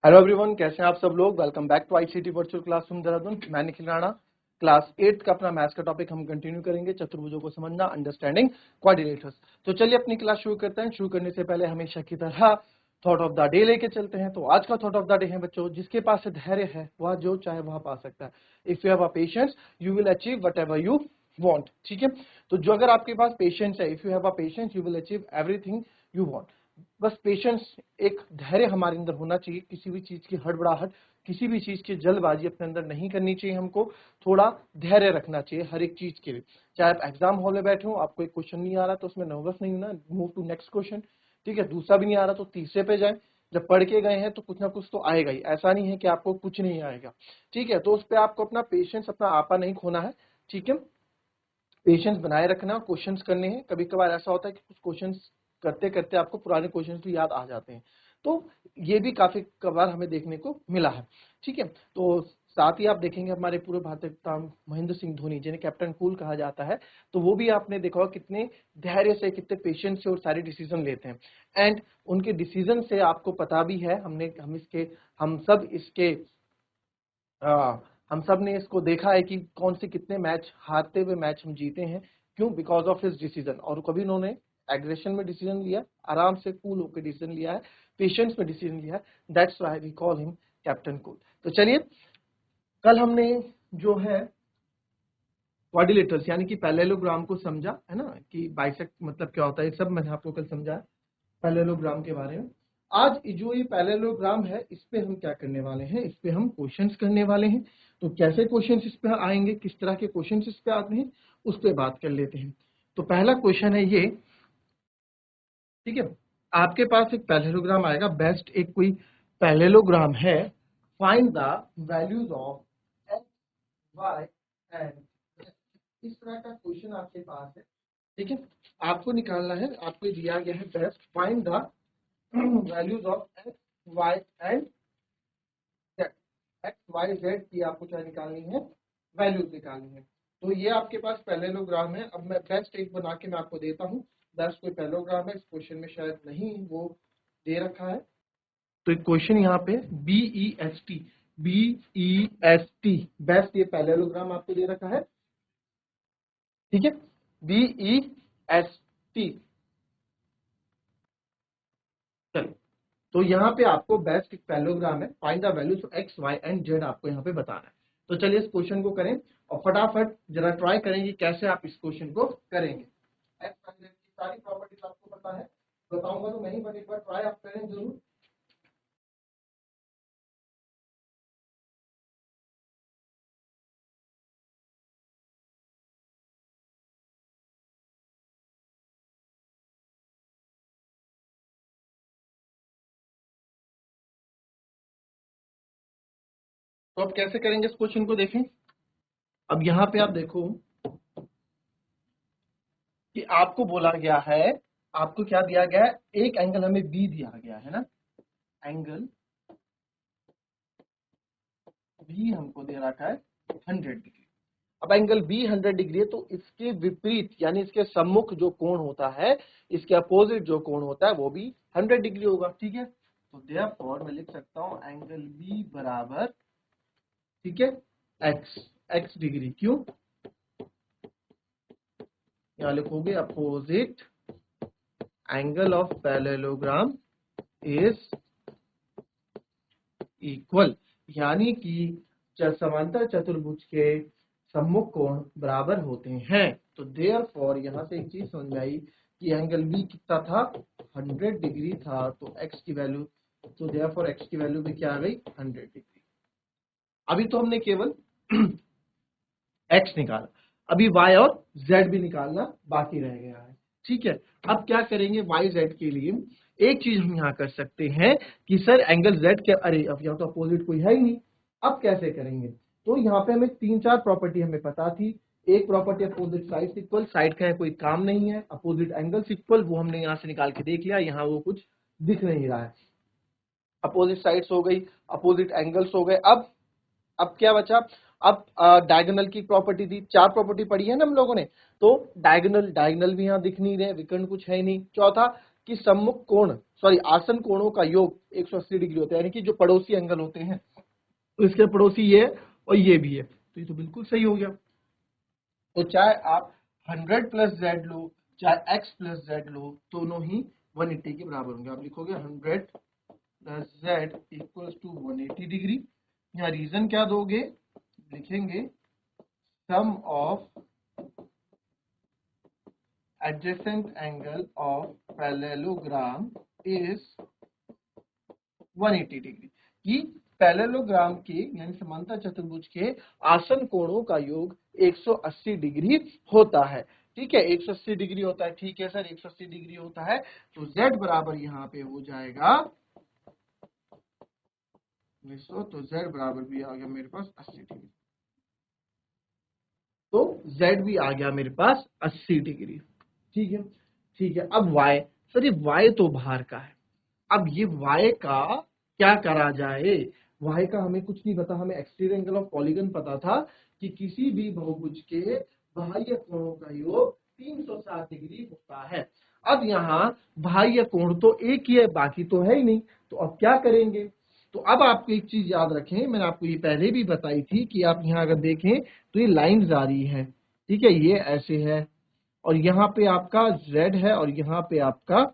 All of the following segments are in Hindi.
हेलो एवरीवन, कैसे हैं आप सब लोग। Welcome back to ICT virtual classroom Dehradun. मैं निखिल राणा। क्लास 8 का अपना मैथ्स का टॉपिक हम कंटिन्यू करेंगे, चतुर्भुजों को समझना, अंडरस्टैंडिंग क्वाड्रिलेटरल्स। तो चलिए अपनी क्लास शुरू करते हैं। शुरू करने से पहले हमेशा की तरह थॉट ऑफ द डे लेके चलते हैं। तो आज का थॉट ऑफ द डे है बच्चों, जिसके पास धैर्य है वह जो चाहे वह पा सकता है। If you have a patience you will achieve what ever you want. ठीक है, तो जो अगर आपके पास पेशेंस है, if you have a patience you will achieve everything you want. बस पेशेंस, एक धैर्य हमारे अंदर होना चाहिए। किसी भी चीज की हड़बड़ाहट, किसी भी चीज की जल्दबाजी अपने अंदर नहीं करनी चाहिए। हमको थोड़ा धैर्य रखना चाहिए हर एक चीज के लिए। चाहे आप एग्जाम हॉल में बैठे हो, आपको एक क्वेश्चन नहीं आ रहा तो उसमें नर्वस नहीं होना, मूव टू नेक्स्ट क्वेश्चन। ठीक है, दूसरा भी नहीं आ रहा तो तीसरे पे जाए। जब पढ़ के गए हैं तो कुछ ना कुछ तो आएगा ही, ऐसा नहीं है कि आपको कुछ नहीं आएगा। ठीक है, तो उस पर आपको अपना पेशेंस, अपना आपा नहीं खोना है। ठीक है, पेशेंस बनाए रखना, क्वेश्चंस करने हैं। कभी कभार ऐसा होता है कि कुछ क्वेश्चंस करते करते आपको पुराने क्वेश्चंस भी याद आ जाते हैं, तो ये भी काफी कभार हमें देखने को मिला है। ठीक है, तो साथ ही आप देखेंगे हमारे पूरे भारतीय कप्तान महेंद्र सिंह धोनी, जिन्हें कैप्टन कूल कहा जाता है, तो वो भी आपने देखा होगा कितने धैर्य से, कितने पेशेंस से और सारे डिसीजन लेते हैं। एंड उनके डिसीजन से आपको पता भी है, आ, हम सब ने इसको देखा है कि कौन से कितने मैच, हारते हुए मैच हम जीते हैं। क्यों? Because of his decision. और कभी उन्होंने एग्रेशन में डिसीजन लिया, आराम से कूल होकर डिसीजन लिया है, पेशेंस में डिसीजन लिया है। That's why we call him captain cool. तो चलिए, कल हमने जो है क्वाड्रिलेटरल्स यानी कि पैरेललोग्राम को समझा है ना, कि बाइसेक्ट मतलब क्या होता है, ये सब मैंने आपको कल समझा पैरेललोग्राम के बारे में। आज जो ये पैरेललोग्राम है, इस पे हम क्या करने वाले हैं, इस पे हम क्वेश्चंस करने वाले हैं। तो कैसे क्वेश्चंस इस पे आएंगे, किस तरह के क्वेश्चंस इस पे आते हैं, उस पे बात कर लेते हैं। तो पहला क्वेश्चन है ये। ठीक है, आपके पास एक पैरेललोग्राम आएगा, बेस्ट एक कोई पैरेललोग्राम है। Find the values of x, y and, इस तरह का क्वेश्चन आपके पास है। ठीक है, आपको निकालना है, आपको दिया गया है BEST find the values of x, y and z. X y z की आपको क्या निकालनी है, वैल्यूज निकालनी है। तो ये आपके पास पैरेललोग्राम है। अब मैं बेस्ट एक बना के मैं आपको देता हूँ। बेस्ट कोई पैरेललोग्राम है, इस क्वेश्चन में शायद नहीं वो दे रखा है। तो एक क्वेश्चन यहाँ पे B E S T BEST, ये पैरेललोग्राम आपको दे रखा है। ठीक है, BEST। चलो, तो यहाँ पे आपको बेस्ट एक पैरेललोग्राम है, find the values of x y and z आपको यहाँ पे बताना है। तो चलिए इस क्वेश्चन को करें और फटाफट जरा ट्राई करेंगे कैसे आप इस क्वेश्चन को करेंगे। एक्स वाई जेड की सारी प्रॉपर्टीज आपको पता है, बताऊंगा तो नहीं, बट एक बार ट्राई आप करें जरूर। तो अब कैसे करेंगे इस क्वेश्चन को, देखें। अब यहाँ पे आप देखो कि आपको बोला गया है, आपको क्या दिया गया है, एक एंगल हमें बी दिया गया है ना, एंगल बी हमको दे रखा है 100 डिग्री। अब एंगल बी 100 डिग्री है, तो इसके विपरीत यानी इसके सम्मुख जो कोण होता है, इसके अपोजिट जो कोण होता है वो भी 100 डिग्री होगा। ठीक है, तो देयरफॉर मैं लिख सकता हूं एंगल बी बराबर, ठीक है, एक्स, एक्स डिग्री। क्यों? यहां लिखोगे opposite angle of parallelogram is equal, यानी कि समांतर चतुर्भुज के सम्मुख कोण बराबर होते हैं। तो देयरफॉर यहां से एक चीज समझ में आई कि एंगल बी कितना था, 100 डिग्री था। तो एक्स की वैल्यू, तो देयरफॉर एक्स की वैल्यू भी क्या आ गई, 100 डिग्री। अभी तो हमने केवल एक्स निकाला, अभी वाई और जेड भी निकालना बाकी रह गया है। ठीक है, अब क्या करेंगे वाई जेड के लिए, एक चीज हम यहाँ कर सकते हैं कि सर एंगल जेड के, अरे अब यहाँ तो अपोजिट कोई है ही नहीं, अब कैसे करेंगे। तो यहाँ पे हमें 3-4 प्रॉपर्टी हमें पता थी। एक property opposite side equal, side का है कोई काम नहीं है। अपोजिट एंगल्स इक्वल, वो हमने यहाँ से निकाल के देख लिया, यहाँ वो कुछ दिख नहीं रहा है। अपोजिट साइड्स हो गई, अपोजिट एंगल्स हो गए। अब क्या बचा, अब डायगोनल की प्रॉपर्टी थी, 4 प्रॉपर्टी पढ़ी है ना हम लोगों ने। तो डायगोनल, डायगोनल भी यहाँ दिख नहीं रहे, विकर्ण कुछ है ही नहीं। चौथा कि सम्मुख कोण, सॉरी आसन कोणों का योग 180 डिग्री होता है, यानी कि जो पड़ोसी एंगल होते हैं, तो इसके पड़ोसी ये है और ये भी है, तो ये तो बिल्कुल सही हो गया। तो चाहे आप 100 प्लस जेड लो, चाहे x प्लस जेड लो, दोनों ही 180 के बराबर होंगे। आप लिखोगे 100 plus Z equals to 180 degree. यहाँ रीजन क्या दोगे, लिखेंगे sum of adjacent angle of parallelogram is 180 degree. कि पैरेललोग्राम के यानी समांतर चतुर्भुज के आसन कोणों का योग 180 डिग्री होता है। ठीक है, 180 डिग्री होता है। ठीक है सर, 180 डिग्री होता है, तो z बराबर यहाँ पे हो जाएगा, तो z बराबर भी आ गया मेरे पास 80 डिग्री। तो z भी आ गया मेरे पास 80 डिग्री। ठीक है, ठीक है। अब y, सर ये y तो बाहर का है, अब ये y का क्या करा जाए। y का हमें कुछ नहीं पता, हमें एक्सटीरियर एंगल ऑफ पॉलीगन पता था कि किसी भी बहुभुज के बाह्य कोणों का योग 360 डिग्री होता है। अब यहाँ बाह्य कोण तो एक ही है, बाकी तो है ही नहीं, तो अब क्या करेंगे। तो अब आपको एक चीज याद रखें, मैंने आपको ये पहले भी बताई थी कि आप यहाँ अगर देखें तो ये लाइन जारी है, ठीक है, ये ऐसे है, और यहाँ पे आपका z है, और यहाँ पे आपका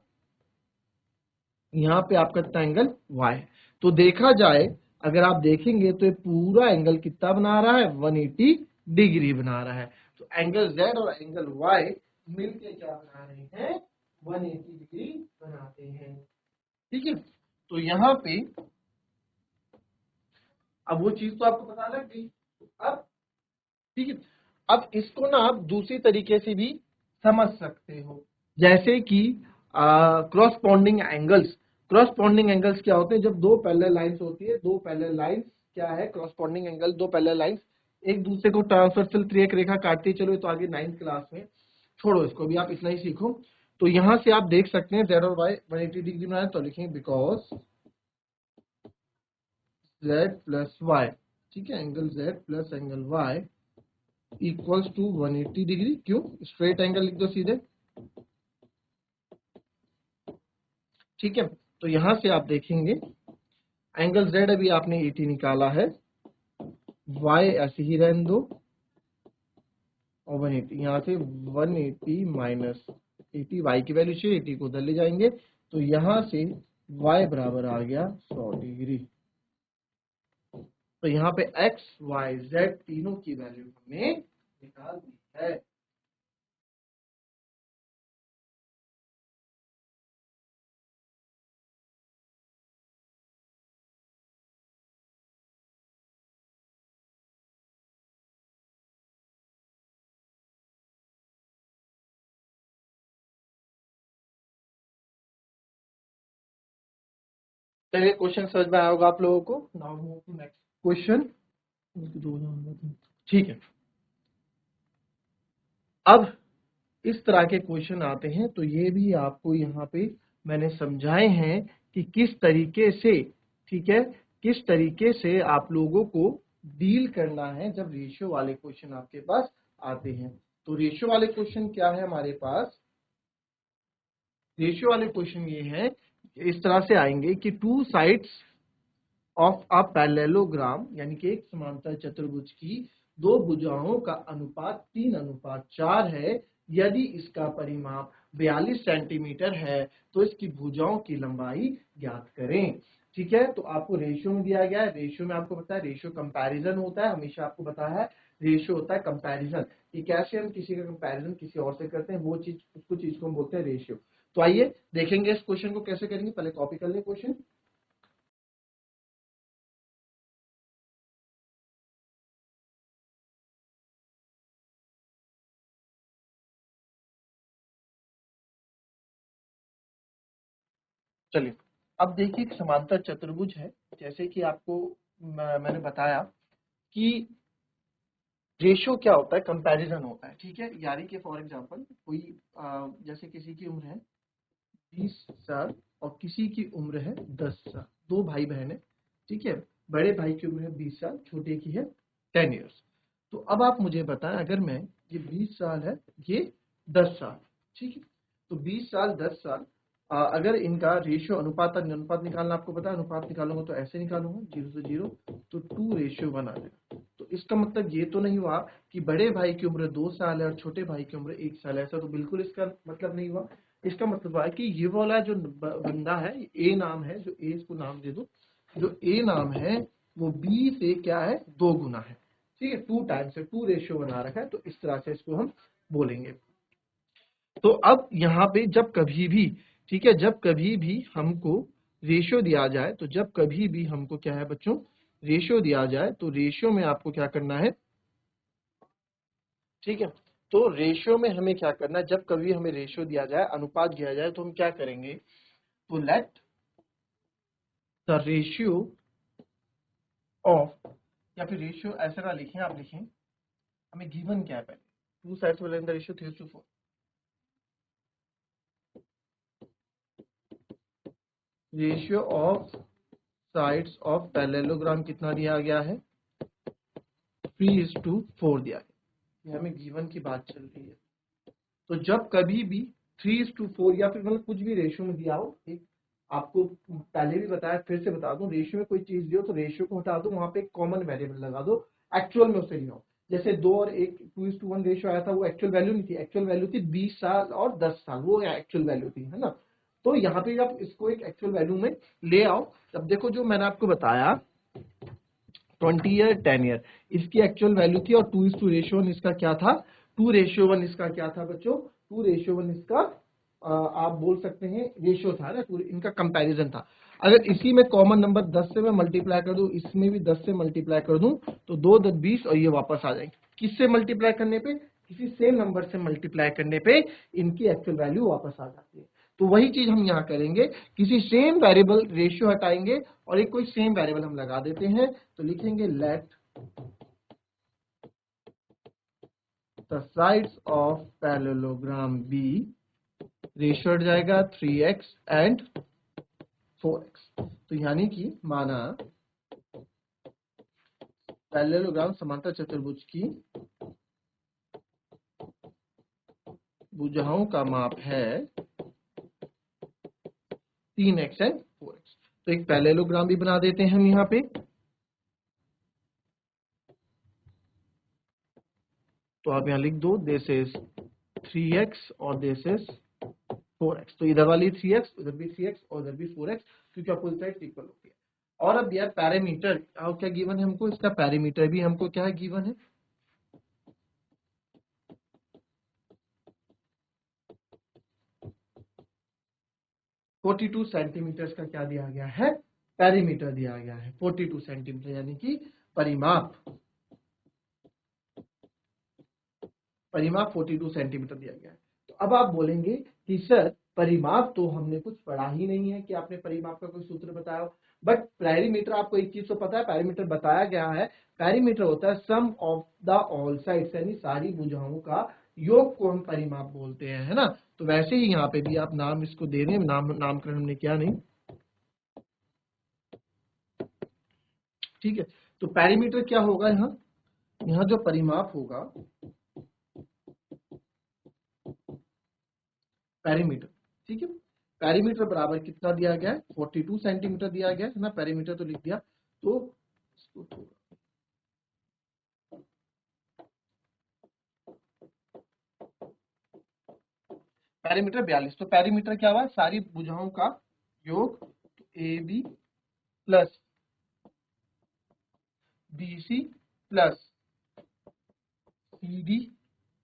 कितना एंगल y है। तो देखा जाए, अगर आप देखेंगे तो ये पूरा एंगल कितना बना रहा है, 180 डिग्री बना रहा है। तो एंगल z और एंगल y मिलके क्या बना रहे हैं, 180 डिग्री बनाते हैं। ठीक है, तो यहाँ पे अब वो चीज तो आपको पता लग गई। अब ठीक है, अब इसको ना आप दूसरी तरीके से भी समझ सकते हो, जैसे कि क्रॉसपॉन्डिंग एंगल्स। क्रॉसपॉन्डिंग एंगल्स क्या होते हैं, जब दो पैरेलल लाइंस होती है, दो पैरेलल लाइंस क्या है, क्रॉसपॉन्डिंग एंगल, दो पैरेलल लाइंस एक दूसरे को ट्रांसवर्सल त्रियक रेखा काटती चलो, तो आगे 9th क्लास में, छोड़ो इसको भी, आप इतना ही सीखो। तो यहां से आप देख सकते हैं z और y 180 डिग्री बनाए, तो लिखेंगे बिकॉज z प्लस y, ठीक है, angle z plus angle y equals to 180 degree. क्यों, स्ट्रेट एंगल लिख दो सीधे। ठीक है, तो यहां से आप देखेंगे एंगल z अभी आपने 80 निकाला है, y ऐसे ही रहने दो, और 180 यहाँ से 180 माइनस 80, y की वैल्यू से 80 को उधर ले जाएंगे, तो यहां से y बराबर आ गया 100 डिग्री। तो यहाँ पे x, y, z तीनों की वैल्यू हमने निकाल दी है। चलिए, क्वेश्चन समझ में आया होगा आप लोगों को। Now move to next question. ठीक है, अब इस तरह के क्वेश्चन आते हैं, तो ये भी आपको यहाँ पे मैंने समझाए हैं कि किस तरीके से, ठीक है, किस तरीके से आप लोगों को डील करना है जब रेशियो वाले क्वेश्चन आपके पास आते हैं। तो रेशियो वाले क्वेश्चन क्या है हमारे पास, रेशियो वाले क्वेश्चन ये है, इस तरह से आएंगे कि two sides of a parallelogram, यानी कि एक समांतर चतुर्भुज की दो भुजाओं का अनुपात 3:4 है। यदि इसका परिमाप 42 सेंटीमीटर है, तो इसकी भुजाओं की लंबाई ज्ञात करें। ठीक है, तो आपको रेशियो में दिया गया है, रेशियो में आपको पता है रेशियो कंपैरिजन होता है, हमेशा आपको पता है रेशियो होता है कंपैरिजन, कि कैसे हम किसी का कंपैरिजन किसी और से करते हैं, वो चीज, उसको चीज को हम बोलते हैं रेशियो। तो आइए देखेंगे इस क्वेश्चन को कैसे करेंगे। पहले कॉपी कर ले क्वेश्चन। चलिए, अब देखिए एक समांतर चतुर्भुज है, जैसे कि आपको मैंने बताया कि रेशियो क्या होता है, कंपैरिजन होता है। ठीक है, यानी कि फॉर एग्जांपल कोई जैसे किसी की उम्र है 20 साल और किसी की उम्र है 10 साल, दो भाई बहन है। ठीक है, बड़े भाई की उम्र है 20 साल, छोटे की है 10 ईयर्स। तो अब आप मुझे बताएं, अगर मैं, ये 20 साल है, ये 10 साल, ठीक है, तो 20 साल 10 साल, अगर इनका रेशियो अनुपात निकालना आपको पता है, अनुपात निकालूंगा तो ऐसे निकालूंगा 0 से 0, तो 2:1 आ जाएगा। तो इसका मतलब ये तो नहीं हुआ कि बड़े भाई की उम्र 2 साल है और छोटे भाई की उम्र 1 साल है, ऐसा तो बिल्कुल इसका मतलब नहीं हुआ। इसका मतलब है कि ये वाला जो बंदा है, ए नाम है, जो ए इसको नाम दे दो, जो ए नाम है वो बी से क्या है, 2 गुना है। ठीक है, 2 टाइम्स है, 2 रेशियो बना रखा है, तो इस तरह से इसको हम बोलेंगे। तो अब यहाँ पे जब कभी भी, ठीक है, जब कभी भी हमको रेशियो दिया जाए, तो जब कभी भी हमको क्या है बच्चों, रेशियो दिया जाए, तो रेशियो में आपको क्या करना है, ठीक है, तो रेशियो में हमें क्या करना है, जब कभी हमें रेशियो दिया जाए, अनुपात दिया जाए, तो हम क्या करेंगे, तो लेट द रेशियो ऑफ, या फिर रेशियो ऐसा ना लिखें, आप लिखें, हमें गिवन क्या है पहले, 2 साइड्स वाले the ratio 3:4, ratio of sides of parallelogram कितना दिया गया है, 3:4 दिया गया। ये हमें गिवन की बात चल रही है। तो जब कभी भी 3:4 या फिर मतलब कुछ भी रेशियो में दिया हो, एक आपको पहले भी बताया, फिर से बता दूं, रेशियो में कोई चीज दियो तो रेशियो को हटा दो, वहां पे एक कॉमन वेरिएबल लगा दो, एक्चुअल में उसे लियो। जैसे 2 और 1 2:1 रेशियो आया था, वो एक्चुअल वैल्यू नहीं थी, एक्चुअल वैल्यू थी 20 साल और 10 साल, वो एक्चुअल वैल्यू थी, है ना। तो यहाँ पे आप इसको एक एक्चुअल वैल्यू में ले आओ। तब देखो जो मैंने आपको बताया 20 ईयर 10 ईयर, इसकी एक्चुअल वैल्यू थी, और 2:1 रेशियो इसका क्या था, 2:1 इसका क्या था बच्चों, 2:1 इसका आप बोल सकते हैं रेशियो था ना, इनका कंपैरिजन था। अगर इसी में कॉमन नंबर 10 से मैं मल्टीप्लाई कर दूं, इसमें भी 10 से मल्टीप्लाई कर दूं, तो 2 10 20 और ये वापस आ जाएंगे। किससे मल्टीप्लाई करने पे, किसी सेम नंबर से मल्टीप्लाई करने पे इनकी एक्चुअल वैल्यू वापस आ जाती है। तो वही चीज हम यहाँ करेंगे, किसी सेम वेरिएबल रेशियो हटाएंगे और एक कोई सेम वेरिएबल हम लगा देते हैं, तो लिखेंगे let the sides of parallelogram B, ratio हट जाएगा 3x एंड 4x। तो यानी कि माना पैरेललोग्राम समांतर चतुर्भुज की भुजाओं का माप है 3x एंड 4x। तो एक पैरेललोग्राम भी बना देते हैं हम यहाँ पे, तो आप यहाँ लिख दो दिस इज 3x और दिस इज 4x। तो इधर वाली 3x, उधर भी 3x और उधर भी 4x, क्योंकि अपोजिट साइड इक्वल होती है। और अब यार पैरामीटर और क्या गिवन है हमको, इसका पैरामीटर भी हमको क्या है गिवन है, फोर्टी 42 सेंटीमीटर का क्या दिया गया है, पैरीमीटर दिया गया है 42 सेंटीमीटर, यानी कि परिमाप 42 सेंटीमीटर दिया गया है। तो अब आप बोलेंगे कि सर परिमाप तो हमने कुछ पढ़ा ही नहीं है कि आपने परिमाप का कोई सूत्र बताया हो, बट पैरीमीटर आपको एक चीज तो पता है, पैरीमीटर बताया गया है, पैरीमीटर होता है सम ऑफ द ऑल साइड्स, यानी सारी भुजाओं का योग को हम परिमाप बोलते हैं, है ना। तो वैसे ही यहाँ पे भी आप नाम इसको दे रहे हैं, नामकरण हमने क्या नहीं, ठीक है। तो पैरीमीटर क्या होगा, यहाँ यहाँ जो परिमाप होगा पैरीमीटर, ठीक है, पैरीमीटर बराबर कितना दिया गया है, 42 सेंटीमीटर दिया गया है ना, पैरीमीटर तो लिख दिया, तो पैरीमीटर 42, तो पैरीमीटर क्या हुआ, सारी भुजाओं का योग, तो A B plus B C plus C D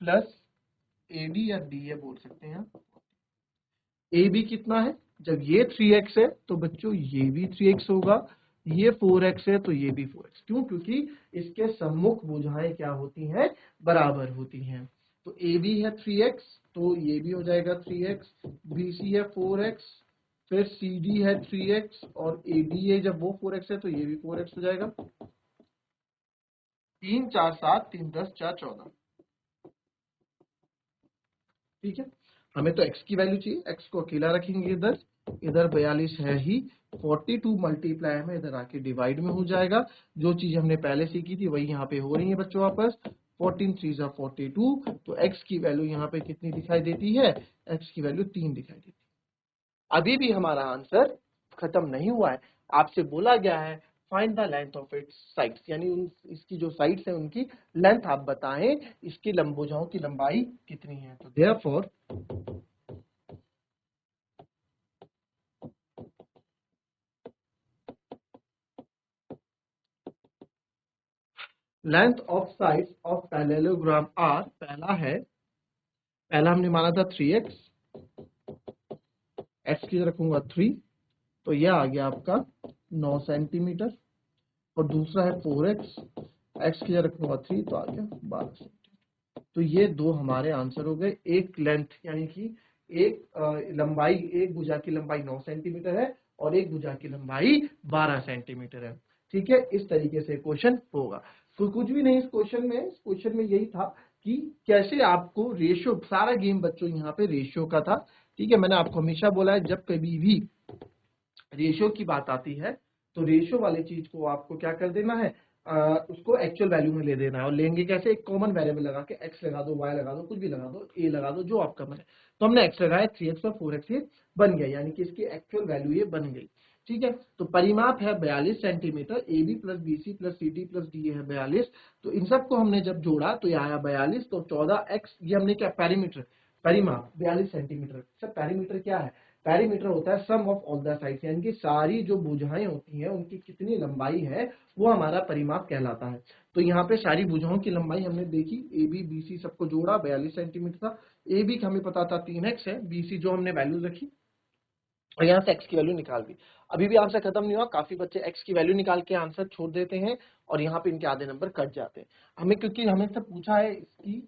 plus A D या डी ए बोल सकते हैं। ए बी कितना है, जब ये 3x है तो बच्चों ये भी 3x होगा, ये 4x है तो ये भी 4x, क्यों, क्योंकि इसके सम्मुख भुजाएं क्या होती हैं, बराबर होती हैं। तो ए बी है 3x, तो ये भी हो जाएगा 3x, बी सी है 4x, फिर सी डी है 3x, और ए डी है जब वो 4x है तो ये भी 4x हो जाएगा। 3 4 7 3 10 4 14, ठीक है। हमें तो x की वैल्यू चाहिए, x को अकेला रखेंगे इधर, इधर 42 है ही, 42 मल्टीप्लाई में इधर आके डिवाइड में हो जाएगा। जो चीज हमने पहले सीखी थी वही यहाँ पे हो रही है बच्चों वापस, 14 3 42, तो x की वैल्यू यहाँ पे कितनी दिखाई देती है, x की वैल्यू 3 दिखाई देती है। अभी भी हमारा आंसर खत्म नहीं हुआ है। आपसे बोला गया है find the length of its sides, यानी इसकी जो साइड्स है उनकी लेंथ आप बताएं, इसकी भुजाओं की लंबाई कितनी है। तो therefore length of sides of parallelogram are, पहला हमने माना था 3x, x की रखूंगा 3, तो यह आ गया आपका 9 सेंटीमीटर, और दूसरा है 4x, x की रखूंगा 3, तो आ गया 12 सेंटीमीटर। तो ये दो हमारे आंसर हो गए। एक लेंथ यानी कि एक लंबाई, एक भुजा की लंबाई 9 सेंटीमीटर है और एक भुजा की लंबाई 12 सेंटीमीटर है। ठीक है, इस तरीके से क्वेश्चन होगा। तो कुछ भी नहीं इस क्वेश्चन में यही था कि कैसे आपको रेशियो, सारा गेम बच्चों यहाँ पे रेशियो का था। ठीक है, मैंने आपको हमेशा बोला है जब कभी भी रेशियो की बात आती है तो रेशियो वाले चीज को आपको क्या कर देना है, उसको एक्चुअल वैल्यू में ले देना है। और लेंगे कैसे, एक कॉमन वेरिएबल लगा के, x लगा दो, y लगा दो, कुछ भी लगा दो, a लगा दो, जो आपका मन है। तो हमने x लगाया, 3x और 4x ये बन गया, यानी कि इसकी एक्चुअल वैल्यू ये बन गई। ठीक है, तो परिमाप है 42 centimetre, AB plus BC plus CD plus DA है 42। तो इन सबको हमने जब जोड़ा तो ये आया 42, तो 14x, ये हमने क्या, पैरीमीटर, परिमाप 42 सेंटीमीटर। सर पैरीमीटर क्या है, पैरीमीटर होता है सम ऑफ ऑल द साइड्स, यानी कि सारी जो भुजाएं होती हैं उनकी कितनी लंबाई है वो हमारा परिमाप कहलाता है। तो यहाँ पे सारी भुजाओं की लंबाई हमने देखी, ए बी बी सी सबको जोड़ा, 42 सेंटीमीटर था। ए बी का हमें पता था 3x है, बी सी जो हमने वैल्यू रखी और यहाँ से x की वैल्यू निकाल दी। अभी भी आंसर खत्म नहीं हुआ, काफी बच्चे x की वैल्यू निकाल के आंसर छोड़ देते हैं और यहाँ पे इनके आधे नंबर कट जाते हैं। हमें, क्योंकि हमें से पूछा है इसकी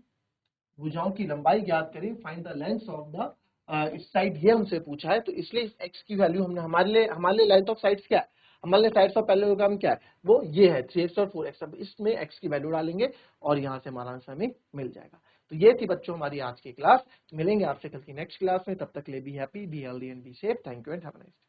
भुजाओं की लंबाई ज्ञात करें, find the length of the इस साइड, ये हमसे पूछा है। तो इसलिए इस x की वैल्यू हमने, हमारे लिए लेंथ ऑफ साइड्स क्या है, हमारे लिए साइड्स ऑफ पैरेललोग्राम क्या है, वो ये है 3x और 4x। अब इसमें x की वैल्यू डालेंगे और यहाँ से हमारा आंसर हमें मिल जाएगा। तो ये थी बच्चों हमारी आज की क्लास। मिलेंगे आपसे कल की नेक्स्ट क्लास में, तब तक ले be happy, be healthy and be safe. Thank you and have a nice day.